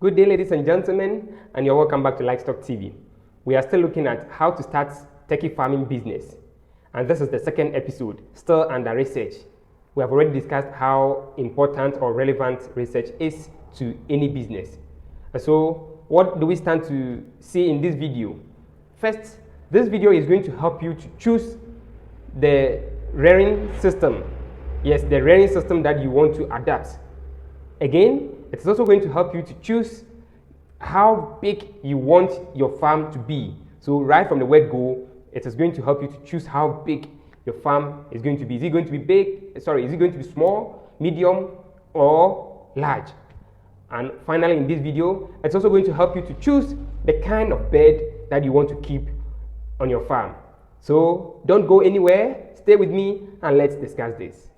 Good day, ladies and gentlemen, and you're welcome back to Livestock TV. We are still looking at how to start turkey farming business, and this is the second episode, still under research. We have already discussed how important or relevant research is to any business. And so, what do we stand to see in this video? First, this video is going to help you to choose the rearing system. Yes, the rearing system that you want to adapt. Again, it's also going to help you to choose how big you want your farm to be. So right from the word go, it is going to help you to choose how big your farm is going to be. Is it going to be big? Is it going to be small, medium, or large? And finally, in this video, it's also going to help you to choose the kind of bird that you want to keep on your farm. So don't go anywhere. Stay with me and let's discuss this.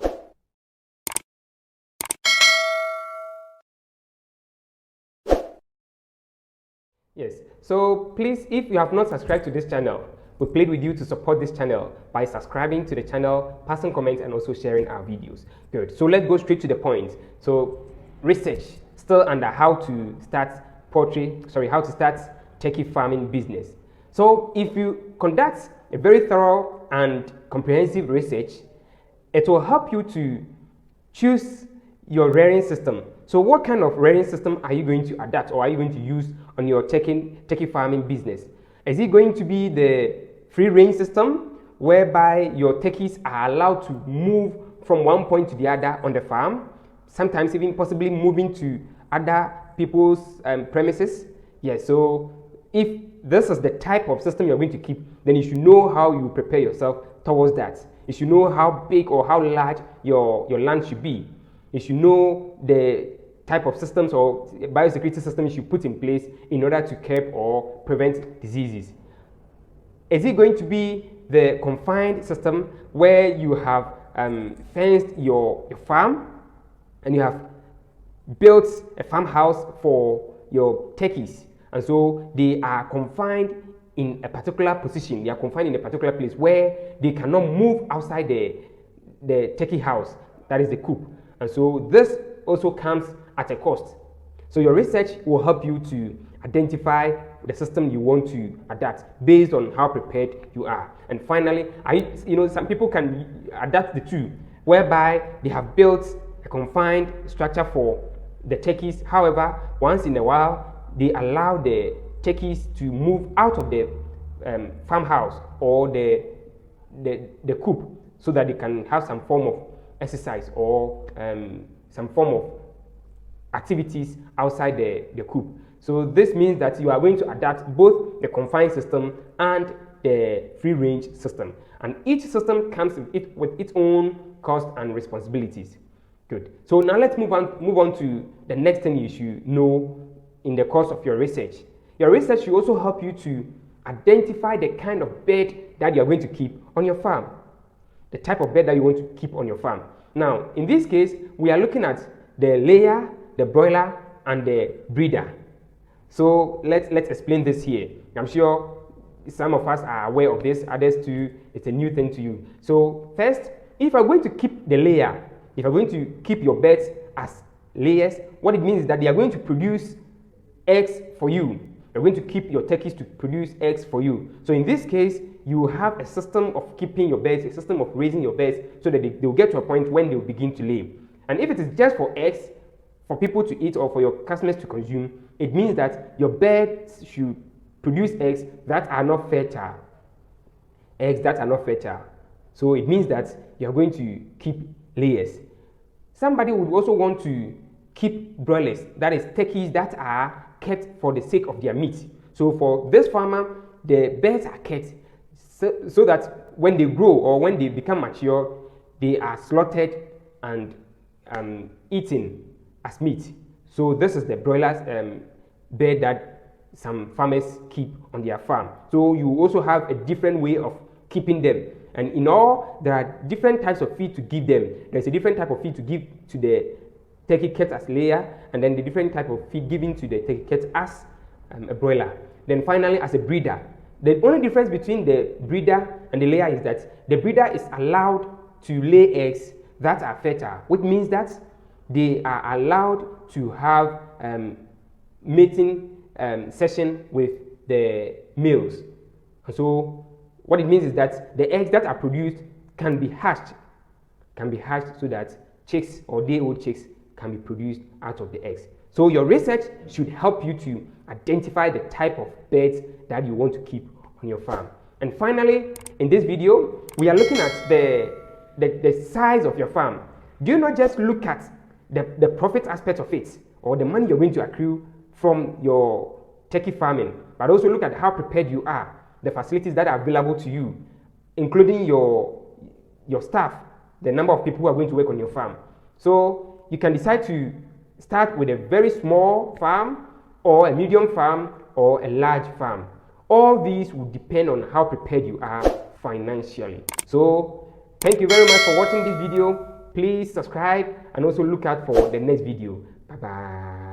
Yes, so please, if you have not subscribed to this channel, we plead with you to support this channel by subscribing to the channel, passing comments, and also sharing our videos. Good. So let's go straight to the point. So research still under how to start turkey farming business. So if you conduct a very thorough and comprehensive research, it will help you to choose your rearing system. So what kind of rearing system are you going to adapt or are you going to use on your turkey farming business? Is it going to be the free range system whereby your turkeys are allowed to move from one point to the other on the farm, sometimes even possibly moving to other people's premises? Yes, so if this is the type of system you're going to keep, then you should know how you prepare yourself towards that. You should know how big or how large your land should be. You should know the type of systems or biosecurity systems you put in place in order to curb or prevent diseases. Is it going to be the confined system where you have fenced your farm and you have built a farmhouse for your turkeys, and so they are confined in a particular position, they are confined in a particular place where they cannot move outside the turkey house, that is the coop. And so this also comes at a cost. So your research will help you to identify the system you want to adapt based on how prepared you are. And finally, some people can adapt the two, whereby they have built a confined structure for the turkeys. However, once in a while, they allow the turkeys to move out of the farmhouse or the coop so that they can have some form of exercise or some form of activities outside the coop. So this means that you are going to adapt both the confined system and the free range system, and each system comes with its own cost and responsibilities. Good. So now let's move on to the next thing you should know in the course of your research. Your research should also help you to identify the kind of bird that you are going to keep on your farm, the type of bird that you want to keep on your farm. Now, in this case, we are looking at the layer, the broiler, and the breeder. So let's explain this here. I'm sure some of us are aware of this, others too, it's a new thing to you. So first, if you're going to keep the layer, if you're going to keep your birds as layers, what it means is that they are going to produce eggs for you. You're going to keep your turkeys to produce eggs for you. So in this case, you have a system of keeping your birds, a system of raising your birds so that they will get to a point when they will begin to lay. And if it is just for eggs, for people to eat or for your customers to consume, it means that your birds should produce eggs that are not fertile. Eggs that are not fertile. So it means that you are going to keep layers. Somebody would also want to keep broilers, that is turkeys that are kept for the sake of their meat. So for this farmer, the birds are kept so that when they grow or when they become mature, they are slaughtered and eaten as meat. So this is the broilers bird that some farmers keep on their farm. So you also have a different way of keeping them. And in all, there are different types of feed to give them. There's a different type of feed to give to the turkey kept as layer, and then the different type of feed given to the turkey kept as a broiler. Then finally, as a breeder. The only difference between the breeder and the layer is that the breeder is allowed to lay eggs that are fertile, which means that they are allowed to have mating session with the males. And so what it means is that the eggs that are produced can be hatched so that chicks or day-old chicks can be produced out of the eggs. So your research should help you to identify the type of birds that you want to keep on your farm. And finally, in this video, we are looking at the size of your farm. Do not just look at the profit aspect of it or the money you're going to accrue from your turkey farming, but also look at how prepared you are, the facilities that are available to you, including your staff, the number of people who are going to work on your farm. So you can decide to start with a very small farm or a medium farm or a large farm. All these will depend on how prepared you are financially. So thank you very much for watching this video. Please subscribe and also look out for the next video. Bye bye.